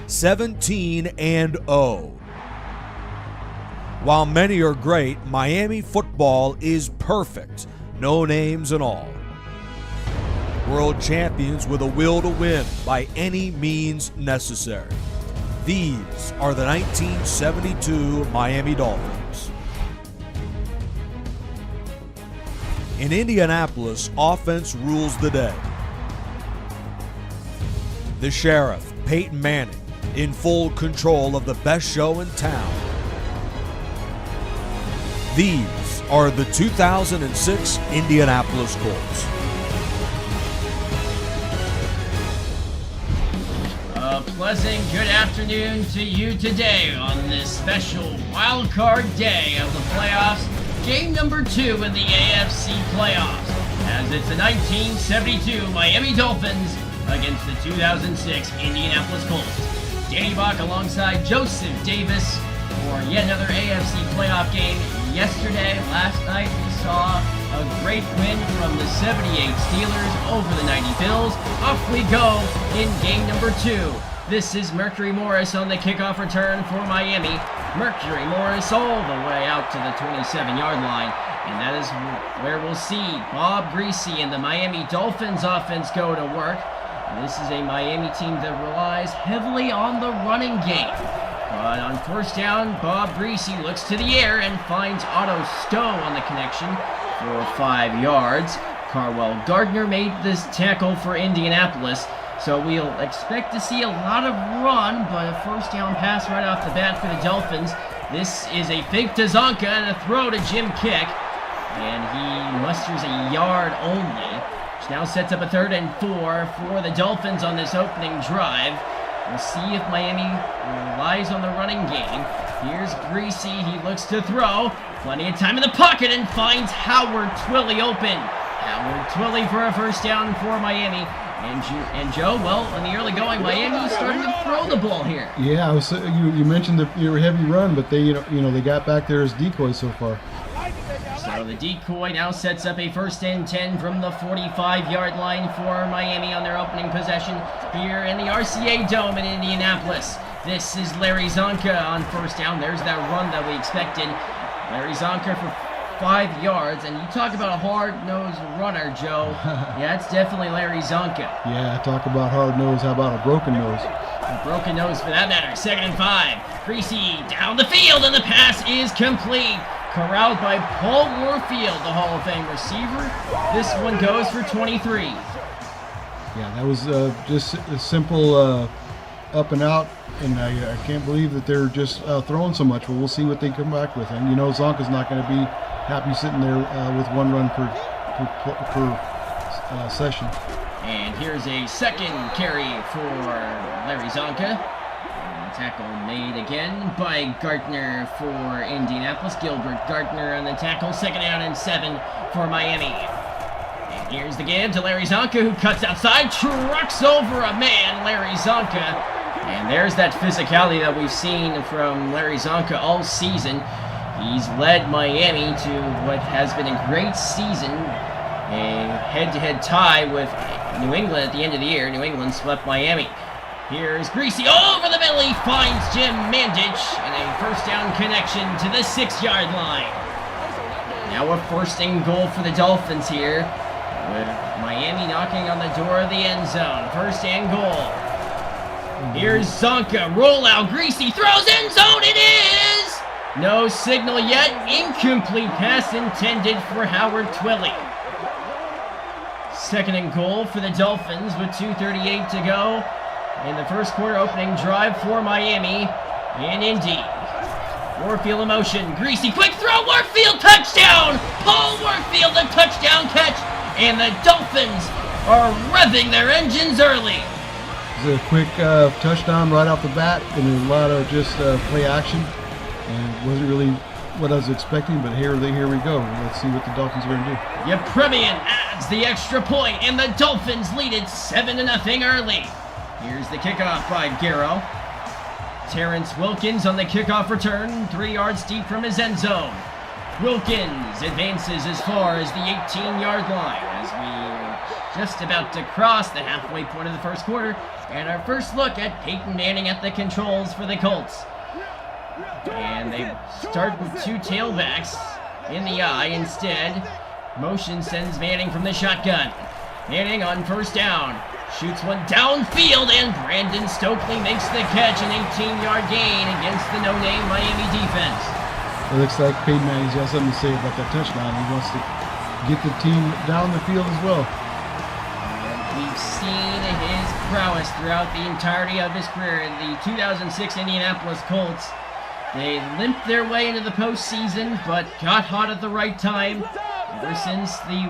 17-0. While many are great, Miami football is perfect, no names and all. World champions with a will to win by any means necessary. These are the 1972 Miami Dolphins. In Indianapolis, offense rules the day. The Sheriff, Peyton Manning, in full control of the best show in town. These are the 2006 Indianapolis Colts. A pleasant good afternoon to you today on this special wildcard day of the playoffs, game number 2 in the AFC playoffs, as it's the 1972 Miami Dolphins against the 2006 Indianapolis Colts. DeBock alongside Joseph Davis for yet another AFC playoff game. Last night, we saw a great win from the 78 Steelers over the 90 Bills. Off we go in game number 2. This is Mercury Morris on the kickoff return for Miami. Mercury Morris all the way out to the 27-yard line. And that is where we'll see Bob Greasy and the Miami Dolphins offense go to work. This is a Miami team that relies heavily on the running game. But on first down, Bob Greasy looks to the air and finds Otto Stowe on the connection for 5 yards. Carwell Gardner made this tackle for Indianapolis, so we'll expect to see a lot of run, but a first down pass right off the bat for the Dolphins. This is a fake to Zonka and a throw to Jim Kick, and he musters a yard only, which now sets up a 3rd and 4 for the Dolphins on this opening drive. We'll see if Miami relies on the running game. Here's Greasy. He looks to throw. Plenty of time in the pocket and finds Howard Twilley open. Howard Twilley for a first down for Miami. And Joe, well, in the early going, Miami started to throw the ball here. Yeah, you mentioned the heavy run, but they they got back there as decoys so far. So the decoy now sets up a 1st and 10 from the 45-yard line for Miami on their opening possession here in the RCA Dome in Indianapolis. This is Larry Zonka on first down. There's that run that we expected. Larry Zonka for 5 yards, and you talk about a hard-nosed runner, Joe. Yeah, it's definitely Larry Zonka. Yeah, talk about hard nose. How about a broken nose? A broken nose for that matter. 2nd and 5. Greasy down the field, and the pass is complete. Corralled by Paul Warfield, the Hall of Fame receiver. This one goes for 23. Yeah, that was just a simple up and out, and I can't believe that they're just throwing so much, but we'll see what they come back with. And Zonka's not going to be happy sitting there with 1 run per session. And here's a 2nd carry for Larry Zonka. Tackle made again by Gardner for Indianapolis. Gilbert Gardner on the tackle. 2nd down and 7 for Miami. And here's the give to Larry Zonka, who cuts outside, trucks over a man, Larry Zonka. And there's that physicality that we've seen from Larry Zonka all season. He's led Miami to what has been a great season, a head-to-head tie with New England at the end of the year. New England swept Miami. Here's Greasy over the middle. He finds Jim Mandich and a first down connection to the 6-yard line. Now a 1st and goal for the Dolphins here, with Miami knocking on the door of the end zone. 1st and goal. Here's Zonka. Rollout. Greasy throws end zone. It is! No signal yet. Incomplete pass intended for Howard Twilley. 2nd and goal for the Dolphins with 2:38 to go in the first quarter opening drive for Miami in Indy. Warfield in motion. Greasy, quick throw. Warfield, touchdown! Paul Warfield, a touchdown catch. And the Dolphins are revving their engines early. It was a quick touchdown right off the bat, and a lot of just play action. And it wasn't really what I was expecting, but here we go. Let's see what the Dolphins are going to do. Yepremian adds the extra point, and the Dolphins lead it 7-0 early. Here's the kickoff by Garrow. Terrence Wilkins on the kickoff return, 3 yards deep from his end zone. Wilkins advances as far as the 18-yard line as we just about to cross the halfway point of the first quarter, and our first look at Peyton Manning at the controls for the Colts. And they start with two tailbacks in the eye instead. Motion sends Manning from the shotgun. Manning on first down. Shoots one downfield, and Brandon Stokely makes the catch, an 18-yard gain against the no-name Miami defense. It looks like Peyton Manning's got something to say about that touchdown. He wants to get the team down the field as well. And we've seen his prowess throughout the entirety of his career. The 2006 Indianapolis Colts, they limped their way into the postseason, but got hot at the right time. Ever since the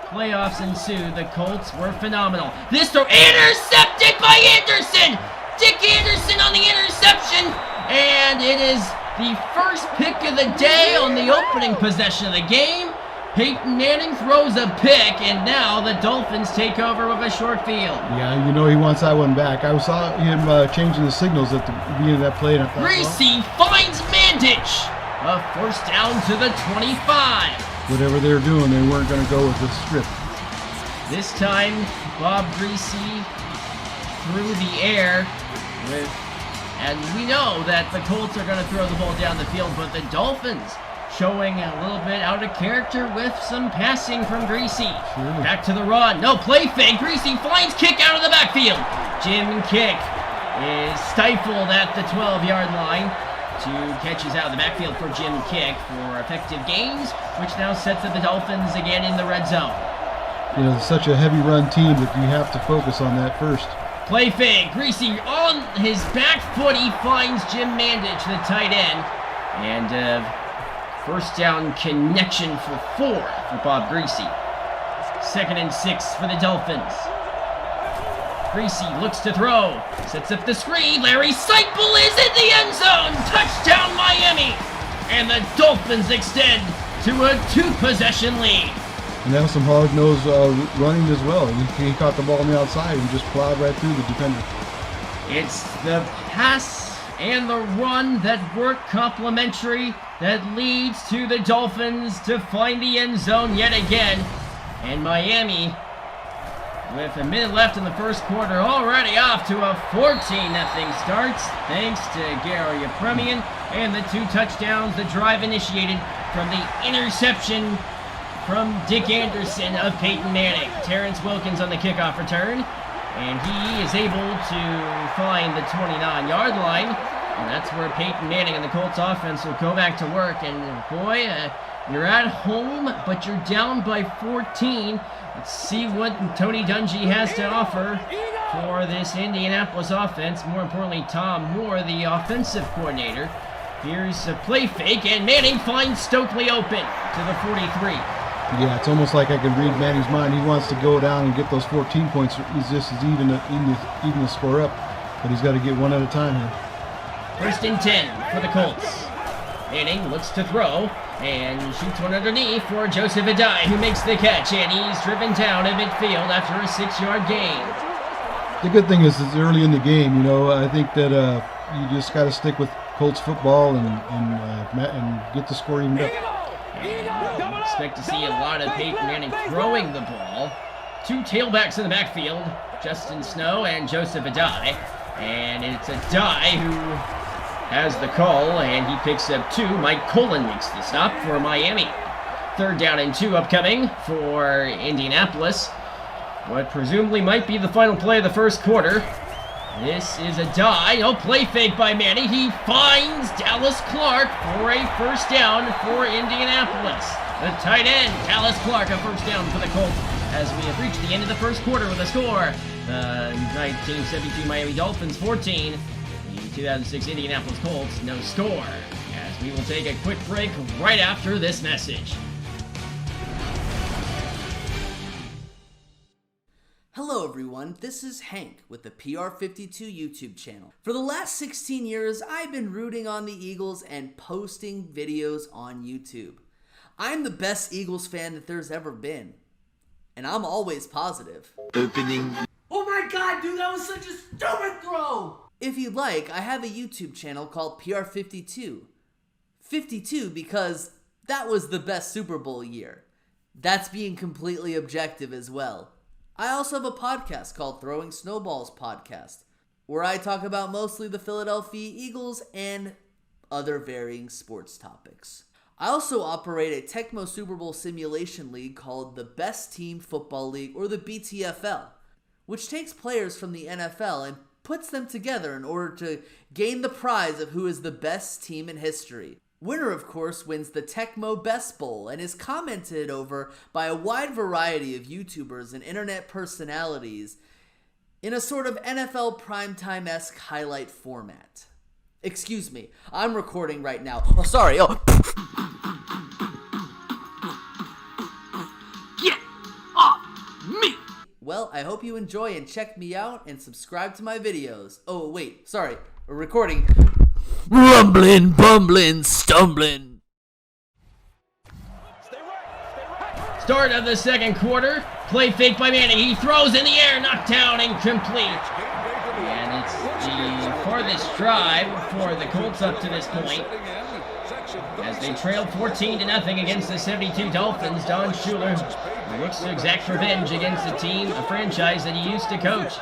playoffs ensued, the Colts were phenomenal. This throw intercepted by Anderson! Dick Anderson on the interception! And it is the first pick of the day on the opening possession of the game. Peyton Manning throws a pick, and now the Dolphins take over with a short field. Yeah, you know he wants that one back. I saw him changing the signals at the beginning of that play. And I thought, Greasy finds Mandich. A first down to the 25. Whatever they were doing, they weren't going to go with the script. This time, Bob Greasy through the air with, and we know that the Colts are going to throw the ball down the field, but the Dolphins showing a little bit out of character with some passing from Greasy. Sure. Back to the run. No, play fake. Greasy finds Kick out of the backfield. Jim Kick is stifled at the 12-yard line. Two catches out of the backfield for Jim Kick for effective gains, which now sets up the Dolphins again in the red zone. You know, it's such a heavy run team that you have to focus on that first. Play fake. Greasy on his back foot. He finds Jim Mandich, the tight end. And first down connection for 4 for Bob Greasy. 2nd and 6 for the Dolphins. Greasy looks to throw, sets up the screen. Larry Seipel is in the end zone. Touchdown Miami. And the Dolphins extend to a 2-possession lead. And that was some hard-nosed running as well. He caught the ball on the outside and just plowed right through the defender. It's the pass and the run that work complementary that leads to the Dolphins to find the end zone yet again. And Miami, with a minute left in the first quarter, already off to a 14-0 starts, thanks to Garo Yepremian and the 2 touchdowns the drive initiated from the interception from Dick Anderson of Peyton Manning. Terrence Wilkins on the kickoff return, and he is able to find the 29-yard line, and that's where Peyton Manning and the Colts offense will go back to work. And boy, you're at home, but you're down by 14. Let's see what Tony Dungy has to offer for this Indianapolis offense. More importantly, Tom Moore, the offensive coordinator. Here's a play fake, and Manning finds Stokely open to the 43. Yeah, it's almost like I can read Manning's mind. He wants to go down and get those 14 points. He's just as even to score up, but he's got to get one at a time here. 1st and 10 for the Colts. Manning looks to throw and shoots one underneath for Joseph Adai, who makes the catch, and he's driven down at midfield after a 6-yard gain. The good thing is it's early in the game. You know, I think that you just got to stick with Colts football and get the score evened up. And we expect to see a lot of Peyton Manning throwing the ball. 2 tailbacks in the backfield, Justin Snow and Joseph Adai. And it's Adai who has the call, and he picks up 2. Mike Colon makes the stop for Miami. 3rd down and 2 upcoming for Indianapolis. What presumably might be the final play of the first quarter. This is Adai. No, play fake by Manning. He finds Dallas Clark for a first down for Indianapolis. The tight end, Dallas Clark, a first down for the Colts as we have reached the end of the first quarter with a score. The 1972 Miami Dolphins 14. The 2006 Indianapolis Colts, no score. As we will take a quick break right after this message. Hello everyone, this is Hank with the PR52 YouTube channel. For the last 16 years, I've been rooting on the Eagles and posting videos on YouTube. I'm the best Eagles fan that there's ever been. And I'm always positive. Opening. Oh my god, dude, that was such a stupid throw! If you'd like, I have a YouTube channel called PR52. 52 because that was the best Super Bowl year. That's being completely objective as well. I also have a podcast called Throwing Snowballs Podcast, where I talk about mostly the Philadelphia Eagles and other varying sports topics. I also operate a Tecmo Super Bowl simulation league called the Best Team Football League, or the BTFL, which takes players from the NFL and puts them together in order to gain the prize of who is the best team in history. Winner, of course, wins the Tecmo Best Bowl and is commented over by a wide variety of YouTubers and internet personalities in a sort of NFL primetime-esque highlight format. Excuse me, I'm recording right now. Oh, sorry. Oh. Get off me! Well, I hope you enjoy and check me out and subscribe to my videos. Oh, wait, sorry, we're recording. Rumbling, bumbling, stumbling. Start of the second quarter. Play fake by Manning. He throws in the air, knocked down, incomplete. And it's the farthest drive for the Colts up to this point, as they trailed 14-0 against the 72 Dolphins. Don Shula looks to exact revenge against a team, a franchise that he used to coach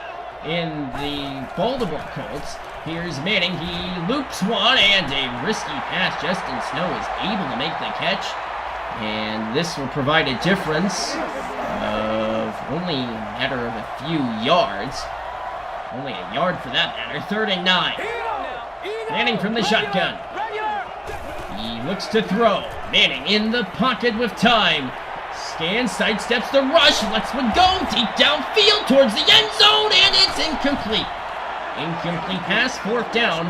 in the Baltimore Colts. Here's Manning. He loops one, and a risky pass. Justin Snow is able to make the catch, and this will provide a difference of only a matter of a few yards. Only a yard for that matter. 3rd and 9. Manning from the shotgun. He looks to throw. Manning in the pocket with time. Scans, sidesteps the rush, lets one go deep downfield towards the end zone, and it's incomplete. Incomplete pass, 4th down.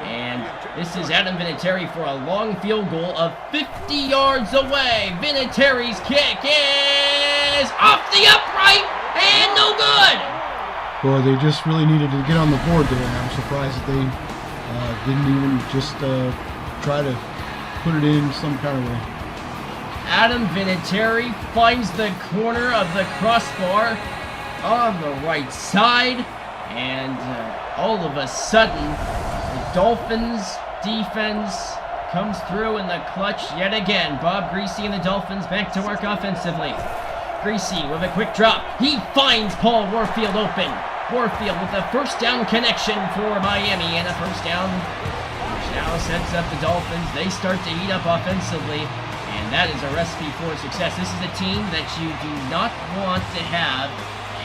And this is Adam Vinatieri for a long field goal of 50 yards away. Vinatieri's kick is off the upright and no good. Boy, they just really needed to get on the board there, and I'm surprised that they didn't even just try to put it in some kind of way. Adam Vinatieri finds the corner of the crossbar on the right side, and all of a sudden, the Dolphins defense comes through in the clutch yet again. Bob Greasy and the Dolphins back to work offensively. Greasy with a quick drop. He finds Paul Warfield open. Warfield with a first down connection for Miami, and a first down, which now sets up the Dolphins. They start to heat up offensively, and that is a recipe for success. This is a team that you do not want to have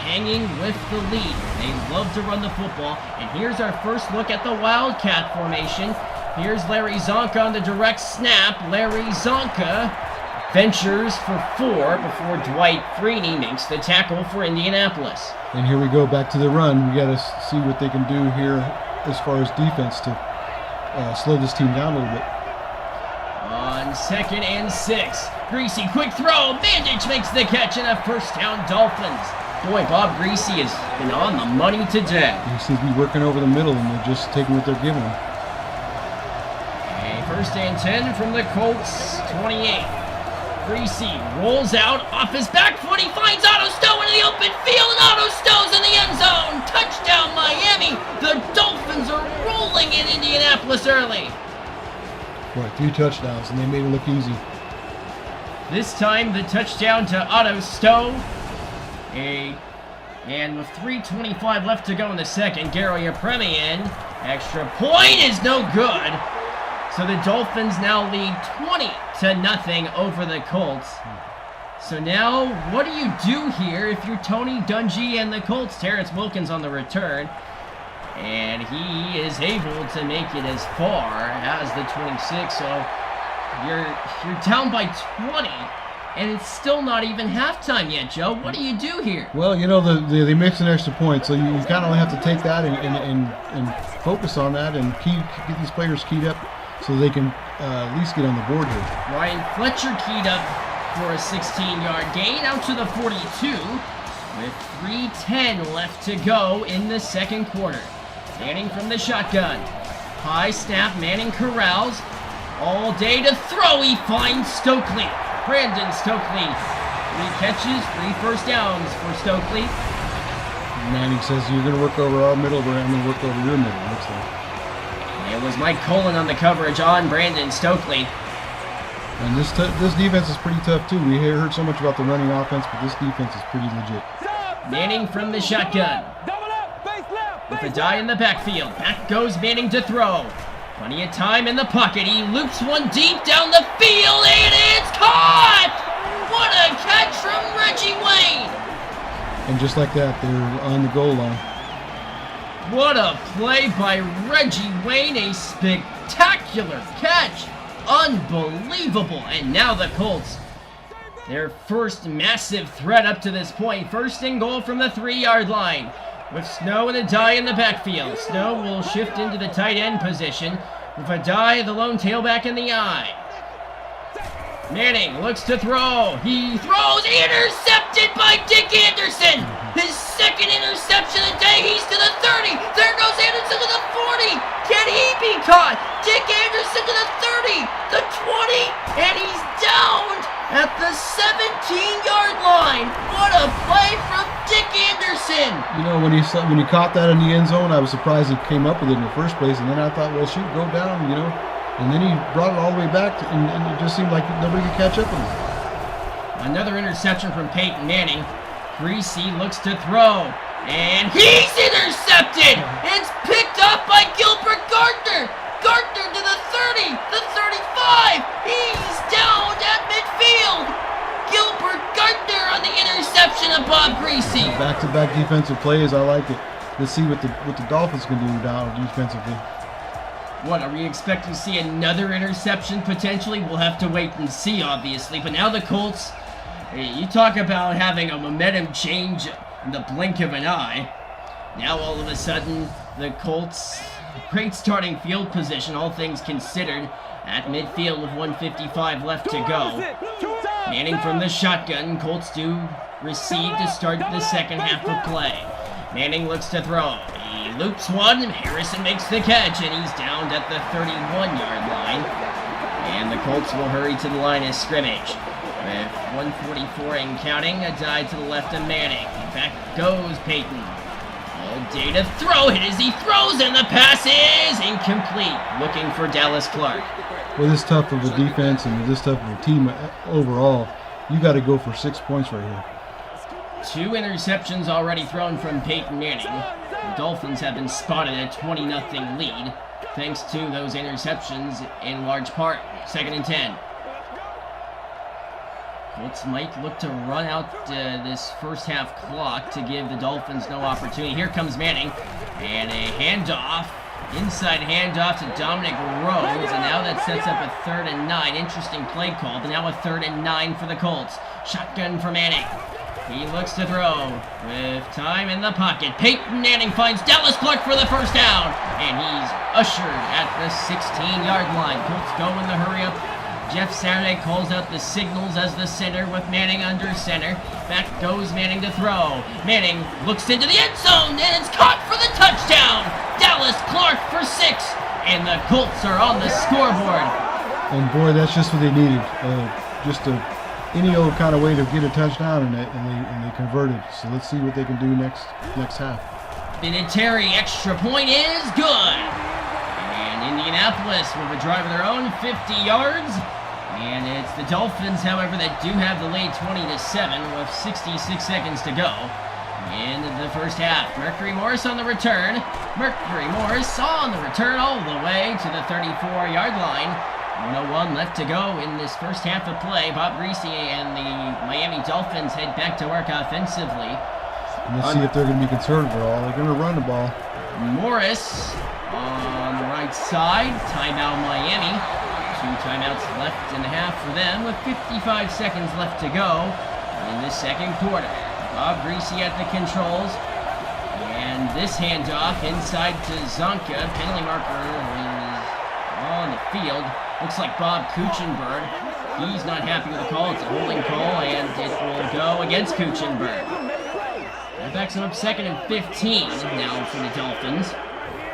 hanging with the lead. They love to run the football, and here's our first look at the Wildcat formation. Here's Larry Zonka on the direct snap. Larry Zonka ventures for 4 before Dwight Freeney makes the tackle for Indianapolis. And here we go back to the run. We got to see what they can do here as far as defense to slow this team down a little bit. On 2nd and 6, Greasy, quick throw. Bandage makes the catch, and a first down Dolphins. Boy, Bob Greasy has been on the money today. He seems to be working over the middle, and they're just taking what they're giving him. A 1st and 10 from the Colts 28. Greasy rolls out off his back foot. He finds Otto Stowe in the open field, and Otto Stowe's in the end zone. Touchdown, Miami. The Dolphins are rolling in Indianapolis early. Boy, 3 touchdowns, and they made it look easy. This time, the touchdown to Otto Stowe. And with 3:25 left to go in the second, Garo Yepremian. Extra point is no good. So the Dolphins now lead 20-0 over the Colts. So now, what do you do here if you're Tony Dungy and the Colts? Terrence Wilkins on the return. And he is able to make it as far as the 26. So you're down by 20. And it's still not even halftime yet, Joe. What do you do here? Well, you know, they mix an extra point, so you kind of have to take that and focus on that and get these players keyed up so they can at least get on the board here. Ryan Fletcher keyed up for a 16-yard gain out to the 42 with 3:10 left to go in the second quarter. Manning from the shotgun. High snap, Manning corrals. All day to throw, he finds Stokely. Brandon Stokely. 3 catches, 3 first downs for Stokely. Manning says, you're going to work over our middle, but I'm going to work over your middle, looks like. It was Mike Colon on the coverage on Brandon Stokely. And this defense is pretty tough, too. We heard so much about the running offense, but this defense is pretty legit. Manning from the shotgun. With a die in the backfield. Back goes Manning to throw. Plenty of time in the pocket. He loops one deep down the field, and it's caught! What a catch from Reggie Wayne! And just like that, they're on the goal line. What a play by Reggie Wayne. A spectacular catch. Unbelievable. And now the Colts, their first massive threat up to this point. First and goal from the 3-yard line. With Snow and a die in the backfield. Snow will shift into the tight end position. With a die, the lone tailback in the eye. Manning looks to throw. He throws. Intercepted by Dick Anderson. His second interception of the day. He's to the 30. There goes Anderson to the 40. Can he be caught? Dick Anderson to the 30, the 20, and he's down at the 17-yard line. What a play from Dick Anderson. You know, when he caught that in the end zone, I was surprised he came up with it in the first place. And then I thought, well, shoot, go down, you know. And then he brought it all the way back, and it just seemed like nobody could catch up with him. Another interception from Peyton Manning. Greasy looks to throw, and he's intercepted! It's picked up by Gilbert Gardner! Gardner to the 30, the 35! He's down at midfield! Gilbert Gardner on the interception of Bob Greasy! Back-to-back defensive plays, I like it. Let's see what the Dolphins can do down defensively. What, are we expecting to see another interception potentially? We'll have to wait and see, obviously. But now the Colts, you talk about having a momentum change in the blink of an eye. Now all of a sudden, the Colts, great starting field position, all things considered, at midfield with 1:55 left to go. Manning from the shotgun. Colts do receive to start the second half of play. Manning looks to throw. He loops one. Harrison makes the catch, and he's down at the 31-yard line. And the Colts will hurry to the line of scrimmage. With 1:44 and counting, a die to the left of Manning. Back goes Peyton. All day to throw. Hit as he throws, and the pass is incomplete. Looking for Dallas Clark. With this tough of a defense and with this tough of a team overall, you got to go for 6 points right here. 2 interceptions already thrown from Peyton Manning. The Dolphins have been spotted at a 20-0 lead, thanks to those interceptions in large part. 2nd and 10. Colts might look to run out this first half clock to give the Dolphins no opportunity. Here comes Manning, and a handoff, inside handoff to Dominic Rhodes, and now that sets up a 3rd and 9. Interesting play call, but now a 3rd and 9 for the Colts. Shotgun for Manning. He looks to throw with time in the pocket. Peyton Manning finds Dallas Clark for the first down, and he's ushered at the 16-yard line. Colts go in the hurry up. Jeff Saturday calls out the signals as the center with Manning under center. Back goes Manning to throw. Manning looks into the end zone, and it's caught for the touchdown. Dallas Clark for 6, and the Colts are on the scoreboard. And boy, that's just what they needed. Any old kind of way to get a touchdown, and they converted. So let's see what they can do next half. Vinatieri extra point is good. And Indianapolis with a drive of their own, 50 yards. And it's the Dolphins, however, that do have the lead 20-7 with 66 seconds to go in the first half. Mercury Morris on the return. Mercury Morris on the return all the way to the 34-yard line. 1:01 left to go in this first half of play. Bob Greasy and the Miami Dolphins head back to work offensively. And let's see if they're going to be conservative at all. They're going to run the ball. Morris on the right side. Timeout Miami. 2 timeouts left and a half for them with 55 seconds left to go in the second quarter. Bob Greasy at the controls. And this handoff inside to Zonka. Penalty marker is on the field. Looks like Bob Kuchenberg. He's not happy with the call. It's a holding call, and it will go against Kuchenberg. That backs them up 2nd and 15 now for the Dolphins.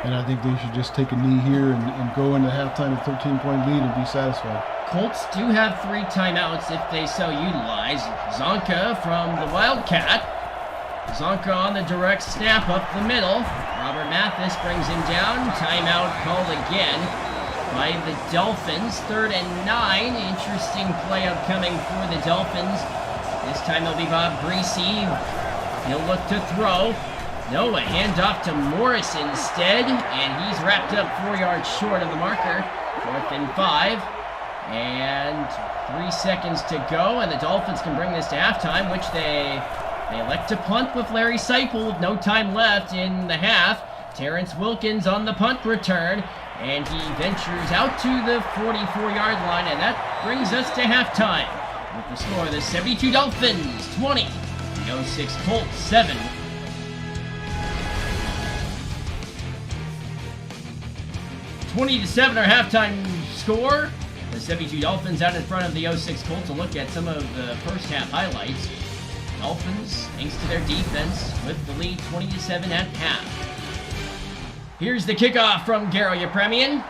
And I think they should just take a knee here and go into halftime with 13-point lead and be satisfied. Colts do have 3 timeouts if they so utilize. Zonka from the Wildcat. Zonka on the direct snap up the middle. Robert Mathis brings him down. Timeout called again by the Dolphins. 3rd and 9. Interesting play upcoming for the Dolphins. This time it'll be Bob Greasy He'll look to throw. No, a handoff to Morris instead, and he's wrapped up 4 yards short of the marker. 4th and 5. And 3 seconds to go, and the Dolphins can bring this to halftime, which they elect to punt with Larry Seipel with no time left in the half. Terrence Wilkins on the punt return, and he ventures out to the 44-yard line, and that brings us to halftime. With the score, the 72 Dolphins 20, the 06 Colts 7. $20-7 our halftime score. The 72 Dolphins out in front of the 06 Colts. A look at some of the first half highlights. Dolphins, thanks to their defense, with the lead 20-7 at half. Here's the kickoff from Garo Yepremian.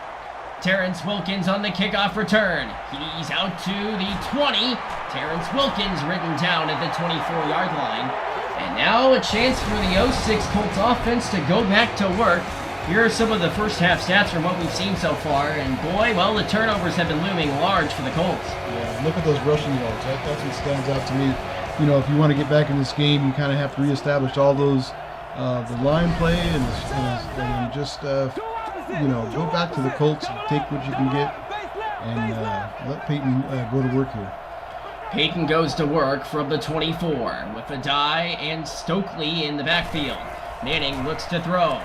Terrence Wilkins on the kickoff return. He's out to the 20. Terrence Wilkins written down at the 24-yard line. And now a chance for the 06 Colts offense to go back to work. Here are some of the first half stats from what we've seen so far, and boy, well, the turnovers have been looming large for the Colts. Yeah, look at those rushing yards. That's what stands out to me. You know, if you want to get back in this game, you kind of have to reestablish all those, the line play, and just, you know, go back to the Colts, take what you can get, and let Peyton go to work here. Peyton goes to work from the 24 with Adai and Stokely in the backfield. Manning looks to throw.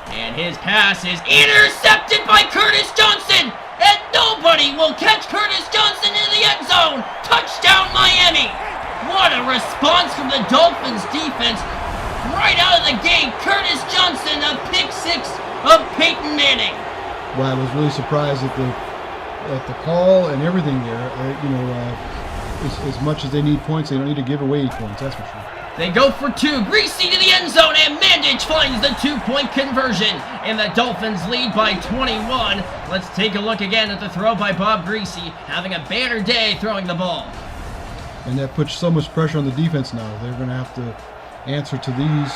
And his pass is intercepted by Curtis Johnson! And nobody will catch Curtis Johnson in the end zone! Touchdown, Miami! What a response from the Dolphins defense! Right out of the gate, Curtis Johnson, a pick six of Peyton Manning! Well, I was really surprised at the call and everything there. As much as they need points, they don't need to give away points, that's for sure. They go for two. Greasy to the end zone, and Mandich finds the 2-point conversion. And the Dolphins lead by 21. Let's take a look again at the throw by Bob Greasy, having a banner day throwing the ball. And that puts so much pressure on the defense now. They're going to have to answer to these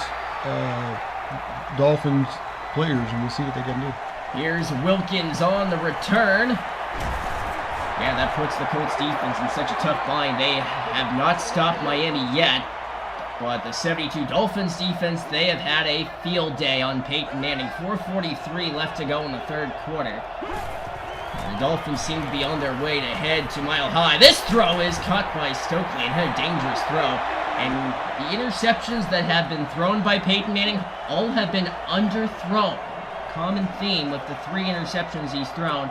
Dolphins players, and we'll see what they can do. Here's Wilkins on the return. Yeah, that puts the Colts defense in such a tough bind. They have not stopped Miami yet. But the 72 Dolphins defense, they have had a field day on Peyton Manning. 4:43 left to go in the third quarter. And the Dolphins seem to be on their way to head to Mile High. This throw is caught by Stokely and a dangerous throw. And the interceptions that have been thrown by Peyton Manning all have been underthrown. Common theme with the 3 interceptions he's thrown.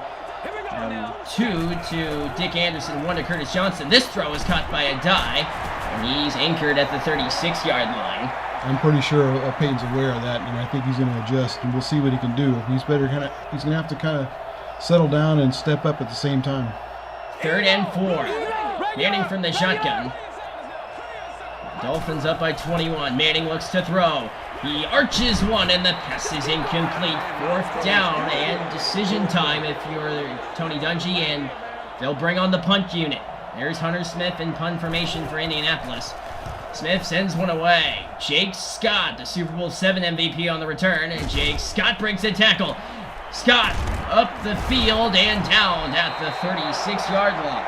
2 to Dick Anderson, 1 to Curtis Johnson. This throw is caught by Adai, and he's anchored at the 36-yard line. I'm pretty sure Peyton's aware of that, and I think he's going to adjust, and we'll see what he can do. He's going to have to kind of settle down and step up at the same time. 3rd and 4. Manning from the shotgun. Dolphins up by 21. Manning looks to throw. He arches one, and the pass is incomplete. 4th down, and decision time if you're Tony Dungy, and they'll bring on the punt unit. There's Hunter Smith in punt formation for Indianapolis. Smith sends one away. Jake Scott, the Super Bowl VII MVP on the return, and Jake Scott breaks a tackle. Scott up the field and down at the 36-yard line.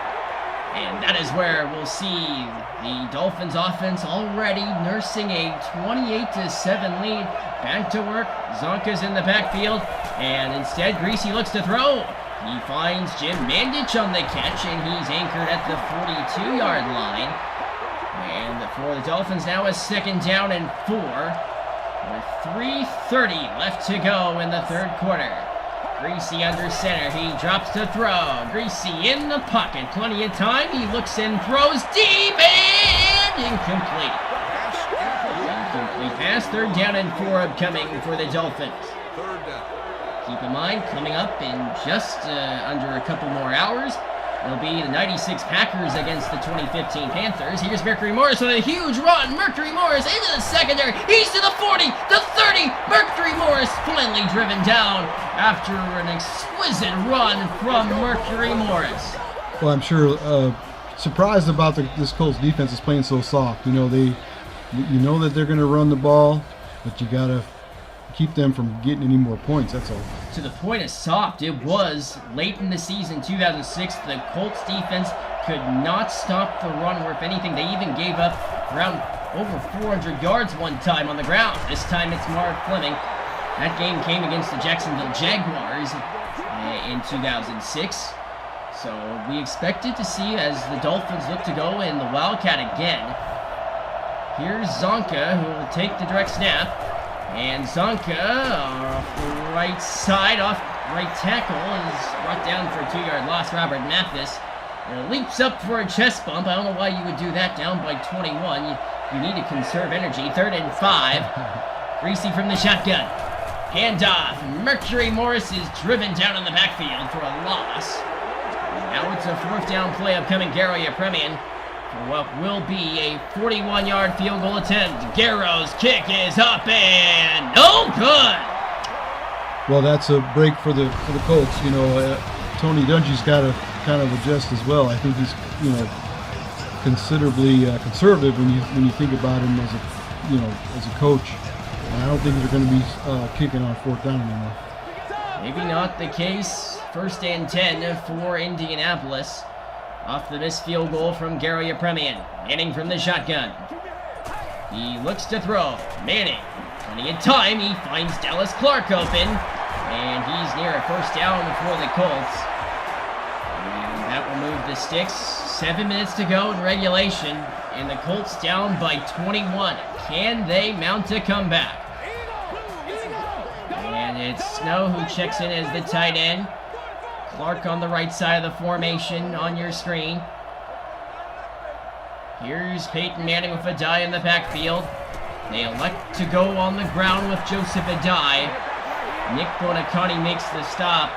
And that is where we'll see the Dolphins offense already nursing a 28-7 lead. Back to work. Zonka's in the backfield, and instead Greasy looks to throw. He finds Jim Mandich on the catch, and he's anchored at the 42-yard line. And for the Dolphins now a 2nd down and 4 with 3:30 left to go in the third quarter. Greasy under center. He drops to throw. Greasy in the pocket. Plenty of time. He looks and throws deep and incomplete. Incomplete pass. 3rd down and 4 upcoming for the Dolphins. Keep in mind, coming up in just under a couple more hours, it'll be the 96 Packers against the 2015 Panthers. Here's Mercury Morris with a huge run. Mercury Morris into the secondary. He's to the 40, the 30. Mercury Morris finally driven down after an exquisite run from Mercury Morris. Well, I'm sure surprised about this Colts defense is playing so soft. You know that they're going to run the ball, but you got to keep them from getting any more points, that's all. To the point of soft, it was late in the season, 2006, the Colts defense could not stop the run, or if anything, they even gave up around over 400 yards one time on the ground. This time it's Mark Fleming. That game came against the Jacksonville Jaguars in 2006. So we expected to see as the Dolphins look to go in the Wildcat again. Here's Zonka, who will take the direct snap. And Zonka, off the right side, off right tackle, is brought down for a 2-yard loss. Robert Mathis leaps up for a chest bump. I don't know why you would do that down by 21. You need to conserve energy. 3rd and 5. Greasy from the shotgun. Handoff. Mercury Morris is driven down in the backfield for a loss. Now it's a 4th down play upcoming. Garo Yepremian for what will be a 41-yard field goal attempt. Garo's kick is up and no good. Well, that's a break for the Colts. Tony Dungy's got to kind of adjust as well. I think he's considerably conservative when you think about him as a coach. And I don't think they're going to be kicking on 4th down anymore. Maybe not the case. 1st and 10 for Indianapolis. Off the missed field goal from Garo Yepremian. Manning from the shotgun. He looks to throw. Manning, plenty of time. He finds Dallas Clark open. And he's near a 1st down for the Colts. And that will move the sticks. 7 minutes to go in regulation. And the Colts down by 21. Can they mount a comeback? And it's Snow who checks in as the tight end. Clark on the right side of the formation on your screen. Here's Peyton Manning with Adai in the backfield. They elect to go on the ground with Joseph Adai. Nick Bonacani makes the stop.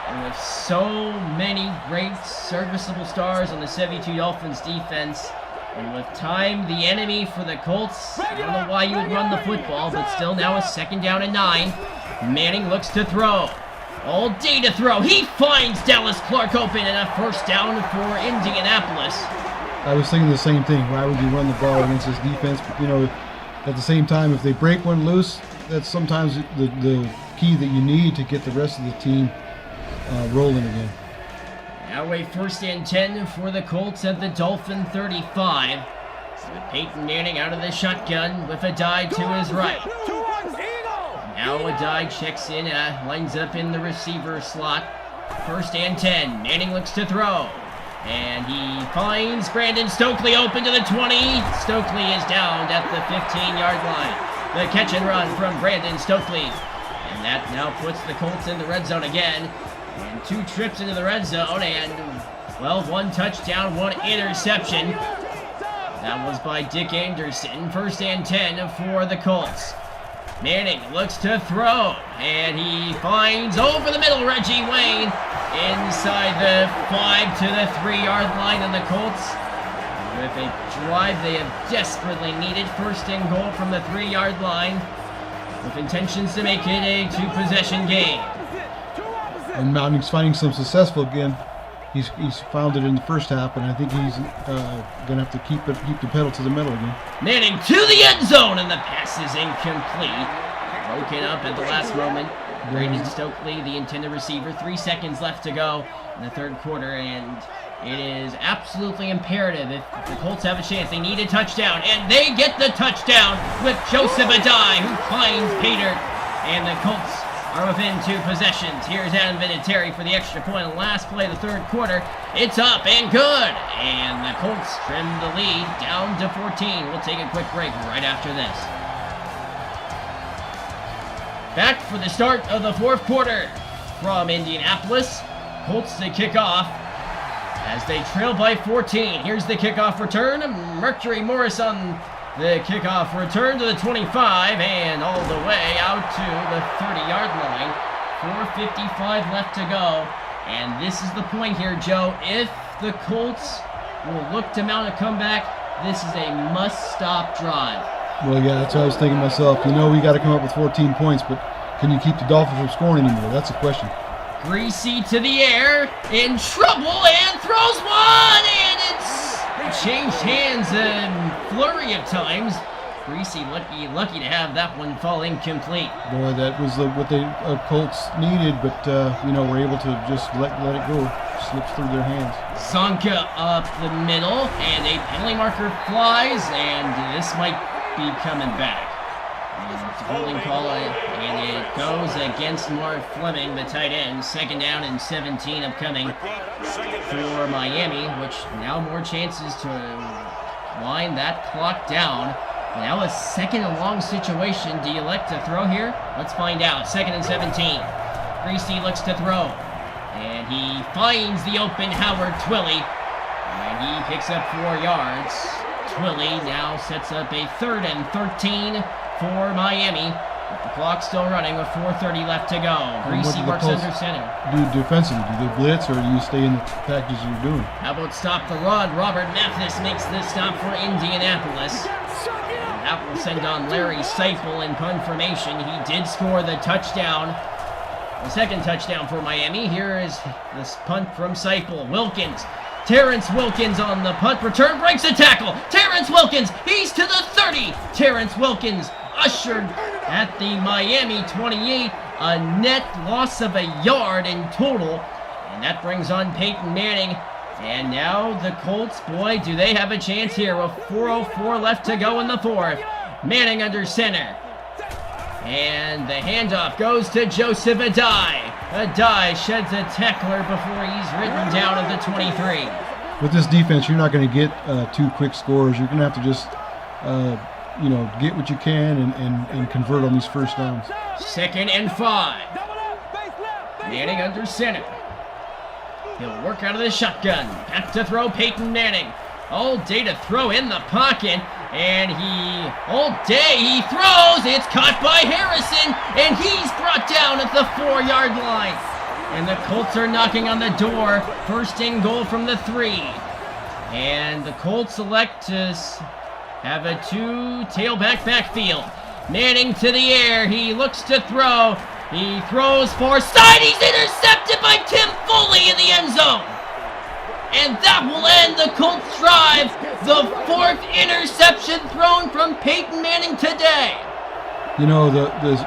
And with so many great serviceable stars on the 72 Dolphins defense, and with time the enemy for the Colts, I don't know why you would run the football, but still now a 2nd down and 9. Manning looks to throw. All day to throw. He finds Dallas Clark open and a 1st down for Indianapolis. I was thinking the same thing. Why would you run the ball against this defense? But, at the same time, if they break one loose, that's sometimes the key that you need to get the rest of the team rolling again. Now a 1st and 10 for the Colts at the Dolphin 35. With Peyton Manning out of the shotgun with Adai to his right. Now Adai checks in, lines up in the receiver slot. 1st and 10. Manning looks to throw. And he finds Brandon Stokely open to the 20. Stokely is down at the 15-yard line. The catch and run from Brandon Stokely. And that now puts the Colts in the red zone again. And 2 trips into the red zone and, 1 touchdown, 1 interception. That was by Dick Anderson. 1st and 10 for the Colts. Manning looks to throw, and he finds over the middle Reggie Wayne inside the 5 to the 3-yard line, and the Colts, with a drive they have desperately needed, 1st and goal from the 3-yard line, with intentions to make it a 2-possession game. And Manning's finding some successful again. He's found it in the first half, and I think he's going to have to keep the pedal to the metal again. Manning to the end zone, and the pass is incomplete. Broken up at the last moment. Brandon Stokely, the intended receiver. 3 seconds left to go in the 3rd quarter, and it is absolutely imperative if the Colts have a chance. They need a touchdown, and they get the touchdown with Joseph Adai, who finds Peter, and the Colts are within 2 possessions. Here's Adam Vinatieri for the extra point on the last play of the 3rd quarter. It's up and good. And the Colts trim the lead down to 14. We'll take a quick break right after this. Back for the start of the 4th quarter from Indianapolis. Colts to kick off as they trail by 14. Here's the kickoff return. Mercury Morris on the kickoff return to the 25 and all the way out to the 30-yard line. 4:55 left to go. And this is the point here, Joe. If the Colts will look to mount a comeback, this is a must-stop drive. Well, yeah, that's what I was thinking myself. We got to come up with 14 points, but can you keep the Dolphins from scoring anymore? That's the question. Greasy to the air, in trouble, and throws one, and it's changed hands a flurry of times. Greasy lucky to have that one fall incomplete. Boy, that was what the Colts needed, but we're able to just let it go. slips through their hands. Zonka up the middle, and a penalty marker flies, and this might be coming back. And it's a holding call, and it goes against Mark Fleming, the tight end. 2nd down and 17 upcoming for Miami, which now more chances to wind that clock down. Now a 2nd and long situation. Do you elect to throw here? Let's find out. 2nd and 17. Greasy looks to throw, and he finds the open Howard Twilley, and he picks up 4 yards. Twilley now sets up a 3rd and 13 for Miami. But the clock's still running with 4:30 left to go. Greasy works under center. Do defensively? Do they blitz, or do you stay in the packages you're doing? How about stop the run? Robert Mathis makes the stop for Indianapolis. And that will send on Larry Seifel in punt formation. He did score the touchdown. The 2nd touchdown for Miami. Here is this punt from Seifel. Wilkins. Terrence Wilkins on the punt return, breaks a tackle. Terrence Wilkins, he's to the 30. Terrence Wilkins ushered at the Miami 28, a net loss of a yard in total. And that brings on Peyton Manning. And now the Colts, boy, do they have a chance here with 4:04 left to go in the 4th. Manning under center. And the handoff goes to Joseph Adai. Adai sheds a tackler before he's ridden down at the 23. With this defense, you're not going to get 2 quick scores. You're going to have to just, get what you can and convert on these first downs. 2nd and 5. Manning under center. He'll work out of the shotgun. Back to throw, Peyton Manning. All day to throw in the pocket. And all day he throws. It's caught by Harrison. And he's brought down at the 4-yard line. And the Colts are knocking on the door. 1st and goal from the 3. And the Colts elect to have a 2 tailback backfield. Manning to the air. He looks to throw. He throws far side. He's intercepted by Tim Foley in the end zone. And that will end the Colts drive. The 4th interception thrown from Peyton Manning today. You know,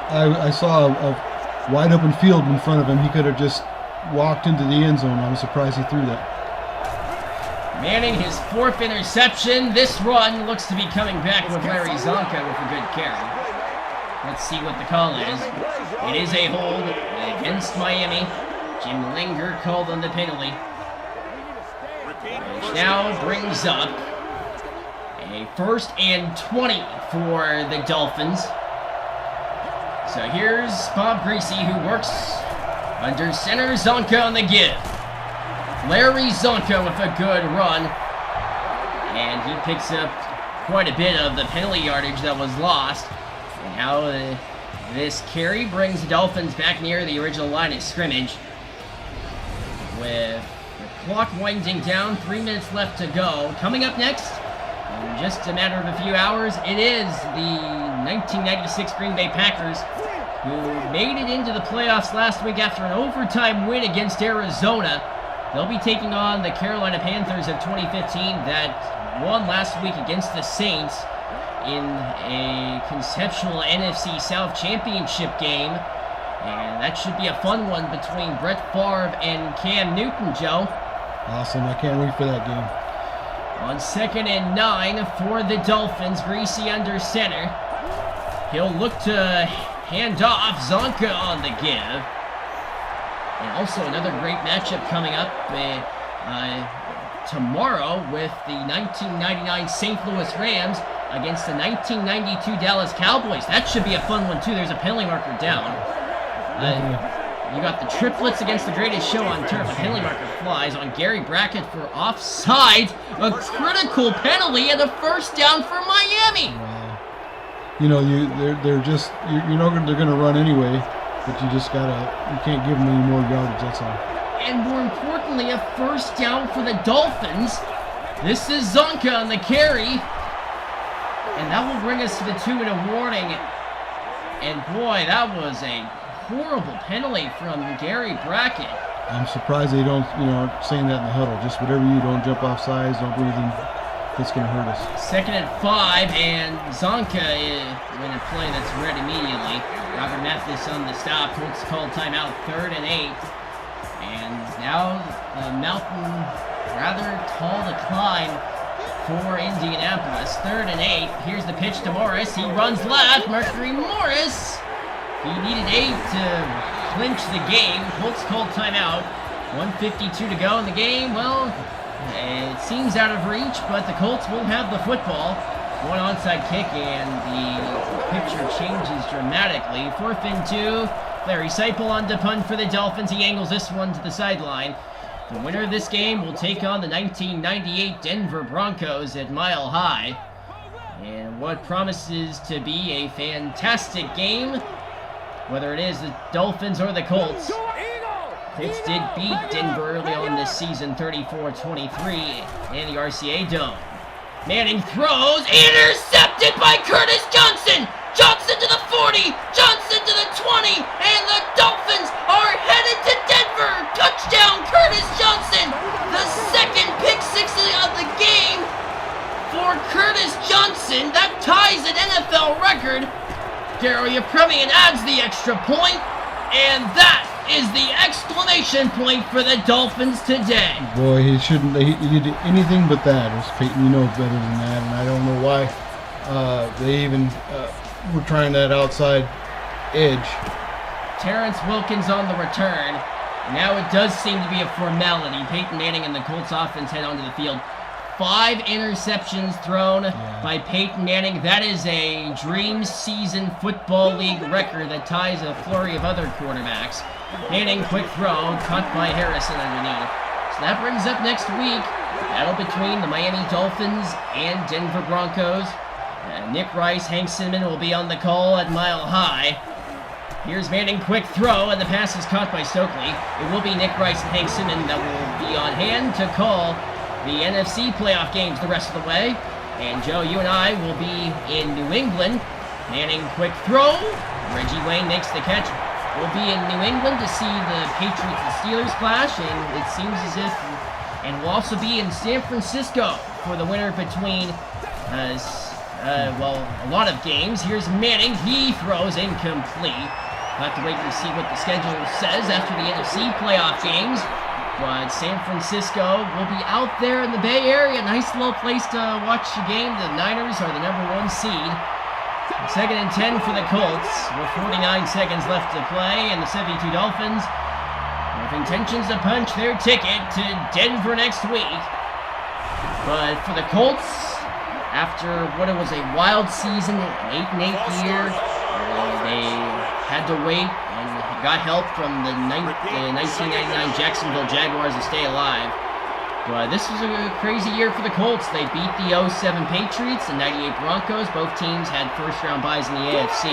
I saw a wide open field in front of him. He could have just walked into the end zone. I was surprised he threw that. Manning, his 4th interception. This run looks to be coming back with Larry Zonka with a good carry. Let's see what the call is. It is a hold against Miami. Jim Linger called on the penalty. Which now brings up a 1st and 20 for the Dolphins. So here's Bob Greasy, who works under center. Zonka on the give. Larry Zonka with a good run. And he picks up quite a bit of the penalty yardage that was lost. And now this carry brings the Dolphins back near the original line of scrimmage. With the clock winding down, 3 minutes left to go. Coming up next, in just a matter of a few hours, it is the 1996 Green Bay Packers, who made it into the playoffs last week after an overtime win against Arizona. They'll be taking on the Carolina Panthers of 2015 that won last week against the Saints in a conceptual NFC South Championship game. And that should be a fun one between Brett Favre and Cam Newton, Joe. Awesome. I can't wait for that game. On 2nd and 9 for the Dolphins, Greasy under center. He'll look to hand off. Zonka on the give. And also another great matchup coming up tomorrow with the 1999 St. Louis Rams against the 1992 Dallas Cowboys. That should be a fun one, too. There's a penalty marker down. You got the triplets against the greatest show on turf. A penalty marker flies on Gary Brackett for offside. A critical penalty and a 1st down for Miami. Wow. You know, they're just, you know they're going to run anyway, but you can't give them any more yardage, that's all. And more importantly, a 1st down for the Dolphins. This is Zonka on the carry. And that will bring us to the 2-minute warning. And boy, that was a horrible penalty from Gary Brackett. I'm surprised they don't, saying that in the huddle. Just whatever you don't jump off sides, don't do anything that's going to hurt us. 2nd and 5, and Zonka in a play that's read immediately. Robert Mathis on the stop. Colts called timeout, 3rd and 8. And now the mountain, rather tall to climb for Indianapolis. 3rd and 8. Here's the pitch to Morris. He runs left. Mercury Morris. He needed 8 to clinch the game. Colts called timeout. 1:52 to go in the game. Well, it seems out of reach, but the Colts will have the football. One onside kick, and the picture changes dramatically. 4th and 2. Larry Seipel on to punt for the Dolphins. He angles this one to the sideline. The winner of this game will take on the 1998 Denver Broncos at Mile High. And what promises to be a fantastic game, whether it is the Dolphins or the Colts. Colts did beat Denver early on this season, 34-23, in the RCA Dome. Manning throws, intercepted by Curtis Johnson! Johnson to the 40, Johnson to the 20, and the Dolphins are headed to Denver! Touchdown, Curtis Johnson! The second pick six of the game for Curtis Johnson. That ties an NFL record. Daryl Yepremian adds the extra point, and that is the exclamation point for the Dolphins today. Boy, he did anything but that. As Peyton, you know better than that, and I don't know why they even were trying that outside edge. Terrence Wilkins on the return. Now it does seem to be a formality. Peyton Manning and the Colts offense head onto the field. 5 interceptions thrown by Peyton Manning. That is a dream season football league record that ties a flurry of other quarterbacks. Manning, quick throw, caught by Harrison underneath. So that brings up next week. Battle between the Miami Dolphins and Denver Broncos. Nick Rice, Hank Cinnamon will be on the call at Mile High. Here's Manning, quick throw, and the pass is caught by Stokely. It will be Nick Rice and Hank Cinnamon that will be on hand to call the NFC playoff games the rest of the way. And Joe, you and I will be in New England. Manning, quick throw. Reggie Wayne makes the catch. We'll be in New England to see the Patriots and Steelers clash, and it seems as if... And we'll also be in San Francisco for the winner between, a lot of games. Here's Manning. He throws incomplete. We'll have to wait and see what the schedule says after the NFC playoff games. But San Francisco will be out there in the Bay Area. Nice little place to watch the game. The Niners are the number 1 seed. 2nd and 10 for the Colts with 49 seconds left to play. And the 72 Dolphins with intentions to punch their ticket to Denver next week. But for the Colts, after what it was a wild season, an 8-8 year, they had to wait and got help from the 1999 Jacksonville Jaguars to stay alive. But this was a crazy year for the Colts. They beat the 07 Patriots and 98 Broncos. Both teams had first-round byes in the AFC.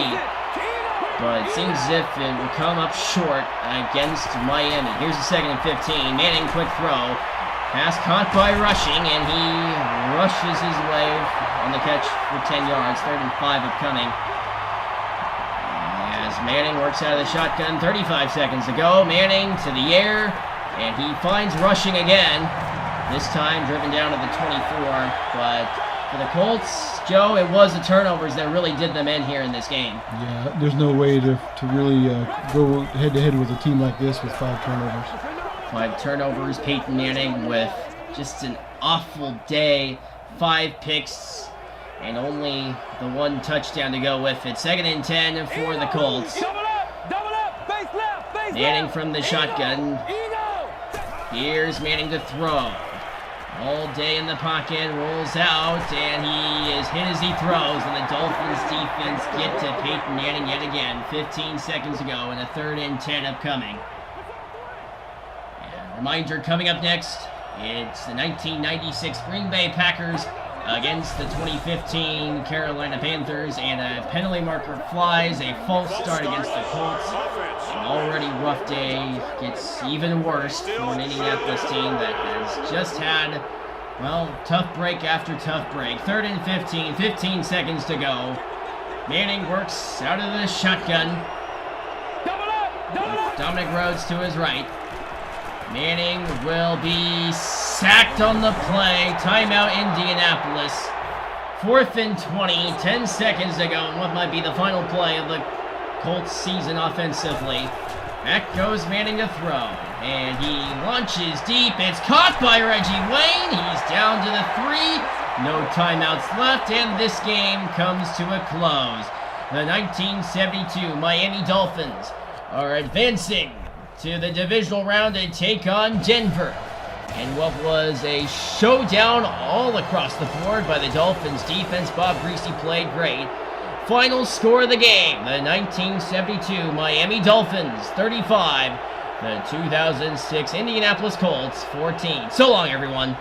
But it seems as if it will come up short against Miami. Here's the 2nd and 15. Manning, quick throw. Pass caught by Rushing, and he rushes his way on the catch for 10 yards. 3rd and 5 upcoming. As Manning works out of the shotgun, 35 seconds to go. Manning to the air, and he finds Rushing again. This time driven down to the 24. But for the Colts, Joe, it was the turnovers that really did them in here in this game. Yeah, there's no way to really go head-to-head with a team like this with 5 turnovers. 5 turnovers, Peyton Manning with just an awful day. 5 picks, and only the 1 touchdown to go with it. 2nd and 10 for the Colts. Manning from the shotgun. Here's Manning to throw. All day in the pocket, rolls out, and he is hit as he throws, and the Dolphins defense get to Peyton Manning yet again. 15 seconds to go, and a 3rd and 10 upcoming. And reminder coming up next, it's the 1996 Green Bay Packers against the 2015 Carolina Panthers, and a penalty marker flies, a false start against the Colts. An already rough day gets even worse for an Indianapolis team that has just had, well, tough break after tough break. 3rd and 15, 15 seconds to go. Manning works out of the shotgun. Dominic Rhodes to his right. Manning will be sacked on the play. Timeout, Indianapolis. 4th and 20, 10 seconds to go, and what might be the final play of the Colts season offensively. Back goes Manning to throw. And he launches deep. It's caught by Reggie Wayne. He's down to the 3. No timeouts left, and this game comes to a close. The 1972 Miami Dolphins are advancing to the divisional round to take on Denver. And what was a showdown all across the board by the Dolphins defense. Bob Greasy played great. Final score of the game, the 1972 Miami Dolphins 35, the 2006 Indianapolis Colts 14. So long, everyone.